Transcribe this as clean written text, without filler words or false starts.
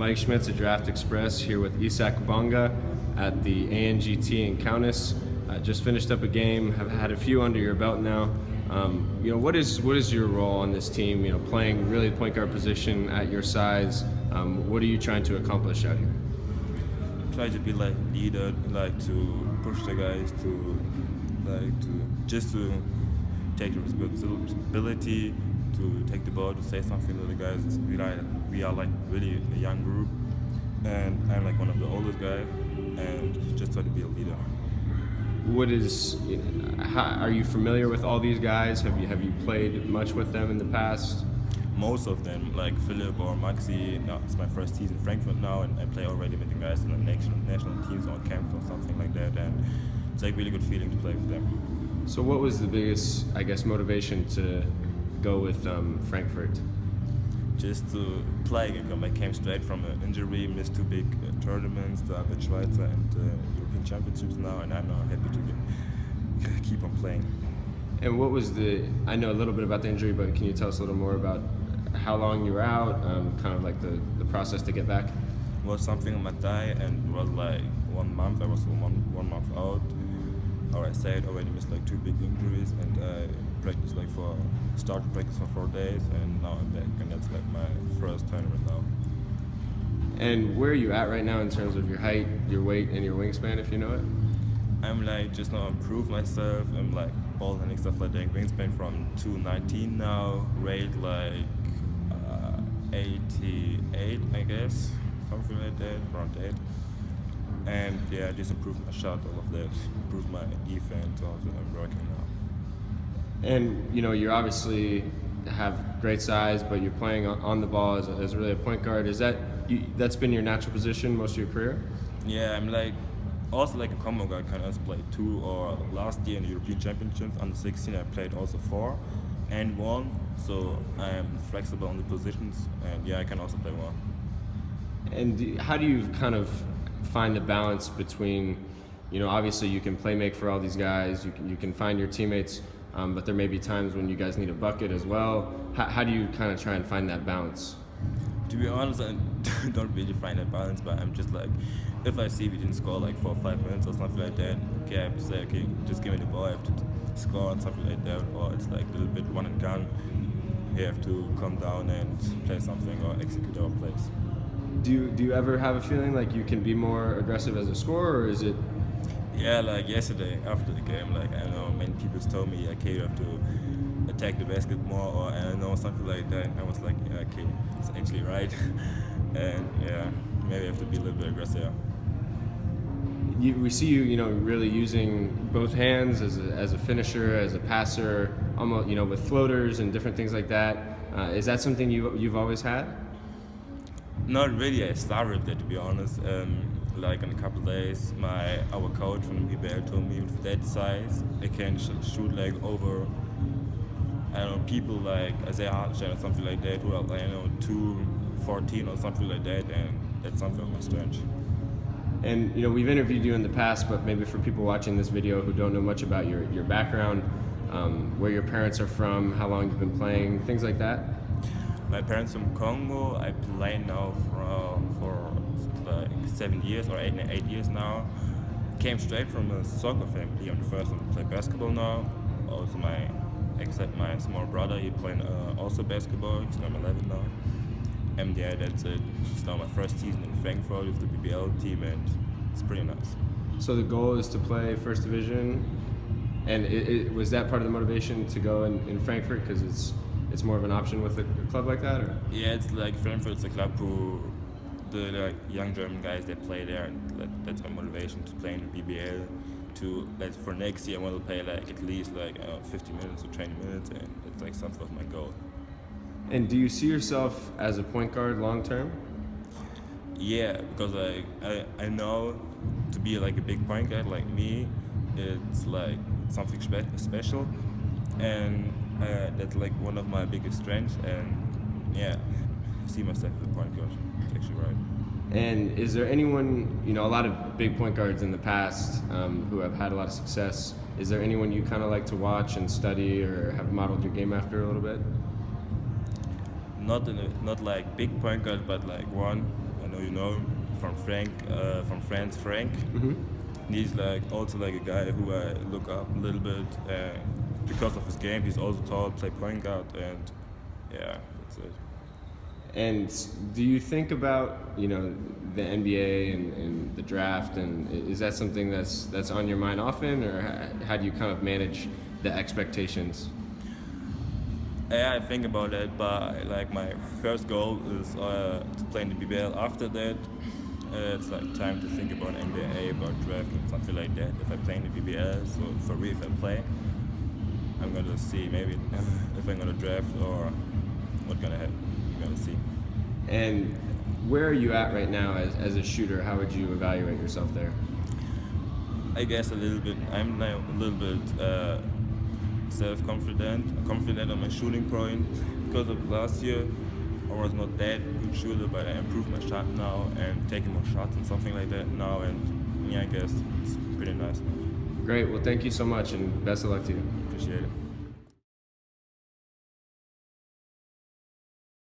Mike Schmitz at DraftExpress here with Bonga at the ANGT in Kaunas. Just finished up a game, have had a few under your belt now. What is your role on this team? Playing really the point guard position at your size. What are you trying to accomplish out here? Try to be like leader, like to push the guys to take the responsibility, to take the ball, to say something to the guys. We are like really a young group, and I'm like one of the oldest guys, and just try to be a leader. Are you familiar with all these guys? Have you played much with them in the past? Most of them, like Philip or Maxi. No, it's my first season in Frankfurt now, and I play already with the guys in the national teams or camps or something like that, and it's like really good feeling to play with them. So what was the biggest, motivation to go with Frankfurt? Just to play. I came straight from an injury, missed two big tournaments, the Schweizer and European Championships now, and I'm now happy to keep on playing. And what was I know a little bit about the injury, but can you tell us a little more about how long you were out, kind of like the process to get back? It was something on my thigh, and it was like 1 month. I was one month out. Or I said already missed like two big injuries, and I practiced started practice for 4 days, and now I'm back, and that's like my first tournament now. And where are you at right now in terms of your height, your weight, and your wingspan, if you know it? I'm like just now improve myself. I'm like ball handling, stuff like that. Wingspan from 219 now. Weight like 88, I guess, something like that, around 8. And yeah, just improve my shot, all of that, improve my defense, all of that I'm working now. And you obviously have great size, but you're playing on the ball as really a point guard. That's been your natural position most of your career? Yeah, I'm like also like a combo guard, kind of played 2, or last year in the European Championships under 16 I played also 4 and 1, so I am flexible on the positions, and yeah, I can also play 1. And how do you kind of find the balance between, obviously you can play make for all these guys, you can find your teammates, but there may be times when you guys need a bucket as well. How do you kind of try and find that balance? To be honest, I don't really find that balance, but I'm just like, if I see we didn't score like 4 or 5 minutes or something like that, okay, I have to say, okay, just give me the ball, I have to score and something like that, or it's like a little bit run and gun. You have to come down and play something or execute our plays. Do you ever have a feeling like you can be more aggressive as a scorer, or is it? Yeah, like yesterday after the game, like I don't know, many people told me, okay, you have to attack the basket more, or I don't know, something like that. I was like, yeah, okay, it's actually right. And yeah, maybe I have to be a little bit aggressive. We see you, really using both hands as a finisher, as a passer, almost, with floaters and different things like that. Is that something you've always had? Not really. I started with that, to be honest. Like in a couple of days, our coach from the BBL told me with that size, I can shoot like over, I don't know, people like Isaiah Hartenstein or something like that, who are, 214 or something like that, and that's something of my strength. And we've interviewed you in the past, but maybe for people watching this video who don't know much about your background, where your parents are from, how long you've been playing, things like that. My parents from Congo. I play now for like 7 years or 8 years now. Came straight from a soccer family. I'm the first one to play basketball now. Also except my small brother, he playing also basketball. He's now 11 now. And yeah, that's it. It's now my first season in Frankfurt with the BBL team, and it's pretty nice. So the goal is to play First Division, and was that part of the motivation to go in Frankfurt, because it's more of an option with a club like that, or? Yeah, it's like Frankfurt's a club who the young German guys that play there, and that's my motivation to play in the BBL. For next year, I want to play like at least 50 minutes or 20 minutes, and it's like something of my goal. And do you see yourself as a point guard long term? Yeah, because I know to be like a big point guard like me, it's like something special, and that's like one of my biggest strengths, and yeah, I see myself as a point guard. It's actually right. And is there anyone, a lot of big point guards in the past who have had a lot of success, is there anyone you kind of like to watch and study or have modeled your game after a little bit? Not like big point guard, but like one. I know you know, from France, Frank. He's like also like a guy who I look up a little bit because of his game. He's also tall, play point guard, and yeah, that's it. And do you think about, you know, the NBA and the draft, and is that something that's on your mind often, or how do you kind of manage the expectations? Yeah, I think about that, but like my first goal is to play in the BBL. After that, it's like time to think about NBA, about draft, and something like that. If I play in the BBL, so for real, if I play, I'm gonna see maybe if I'm gonna draft or what's gonna happen. I'm gonna see. And where are you at right now as a shooter? How would you evaluate yourself there? I guess a little bit. I'm now a little bit self-confident, confident on my shooting point because of last year. I was not that good shooter, but I improved my shot now and taking more shots and something like that now. And yeah, I guess it's pretty nice now. Great. Well, thank you so much, and best of luck to you. Appreciate it.